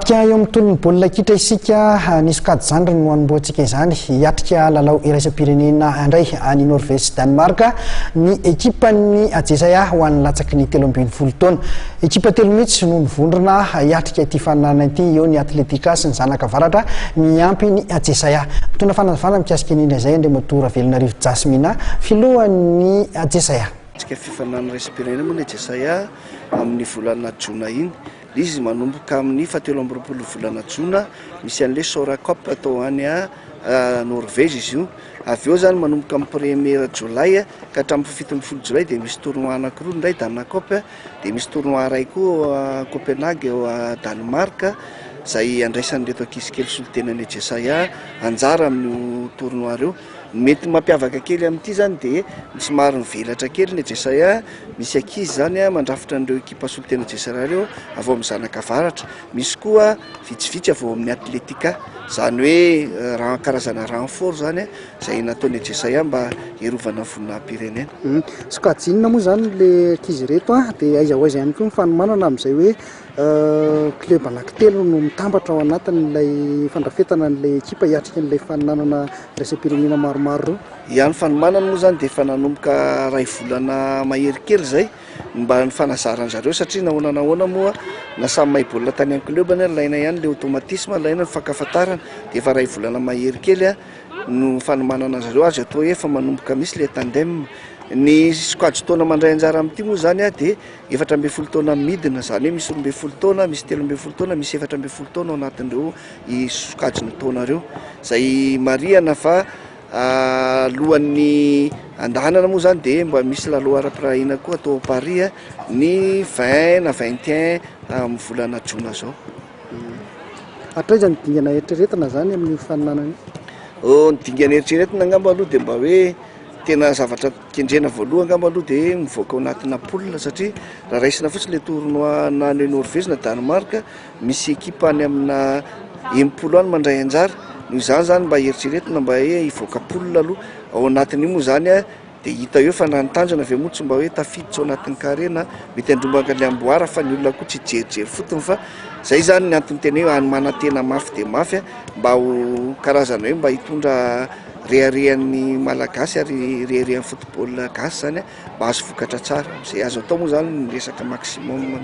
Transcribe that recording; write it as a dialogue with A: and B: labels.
A: Afaka eo amin'ny tolon'ny baolina kitra isika nisy kady zandry no anomboantsika izany hiatrika lalao iraisam-pirenena andray any Norvège Danemark ny ekipan'ny Ajesaya ho an'ny latsaky ny 13 taona. Ekipa telo mihitsy no nivondrona hiatrika ity faninarana ity eo ny Atletika sy ny zanaka avaratra miampy ny Ajesaya. Mitondra fanavana mikasika indrindra izay Andriamatora Velonarivo Jasmina filohan'ny Ajesaya.
B: Tsika fifanana iraisam-pirenena moa ny Ajesaya amin'ny volana Jona iny. Izy manomboka amin'ny 17 volana Jona misy an'le Sora Cup atao any Norvège izy io. Avy eo zany manomboka amin'ny 1er Jolay ka hatramin'ny 17 Jolay dia misy tournoi anankiroa ndray Dana Cup dia misy tournoi iray koa Copenhague eo Danemark izay andraisan'ireto ankizy kely solitenan'ny Ajesaya anjara amin'io tournoi ireo. Mety mampiavaka kely amin'ity zany dia somary mivelatra kely ny Ajesaya, misy ankizy zany mandrafitra an'ireo ekipa solitena Ajesaya ireo avy amin'ny zanaka avaratra, misy koa vitsivitsy avy amin'ny Atletika, zany hoe karazana renfort zany izay nataon'ny Ajesaya mba hiarovana volonam-pirenena.
A: Sokajinina moa zany le ankizy reto dia aiza ho aiza ihany koa ny fanomanana amin'izay hoe club anankitelo no mitambatra ao anatin'ilay fandrafetana an'ilay ekipa hiatrika an'ilay faninanana iraisam-pirenena maromaro.
B: Ihany fanomanana moa zany dia efa nanomboka ray volana mahery kely zay mba ny fanazaran zareo satria nahoana moa na samy mahay baolina tany amin'ny club laina ihany le automatisme, laina ny fankafatarana dia efa ray volana mahery kely no fanomanana zareo azy atao hoe efa manomboka misy le tandem. Ny sokajy taona mandray anjara amin'ity moa zany dia 14 taona midina, zany hoe misy 12 taona, misy 13 taona, misy 14 taona ao anatin'ireo sokajy taonareo. Izay marihana fa alohan'ny andahanana moa zany dia mba misy lalao ara-pirahina koa atao Paris ny 20 na 21 amin'ny volana Jona zao.
A: Hatraiza ny dingana eritreretina zany amin'ny faninanana?
B: Ny dingana eritreretina angamba aloha dia mba hoe tena zavatra kendrena voalohany angamba aloha dia mivoaka ao anatina poule satria raha raisina fotsiny le tournoi na ny Norvège na Danemark misy ekipa any amina 10 any mandray anjara. Noho izany zany mba eritreretina mba hoe hivoaka poule aloha ao anatin'io moa zany dia hita eo fa nanotanjona avy moa tsy mba hoe tafiditra ao anatin'ny karena mety andrombaka le amboara fa ny olona koa tsy jerijery fotony fa zay zany ny antony tena hoe manantena mafy dia mafy mba ho karazana hoe mba hitondra reharehan'ny malagasy ary reharehan'ny football gasy zany mba azo vokatra tsara. Izay azo atao moa zany ny resaka maximum.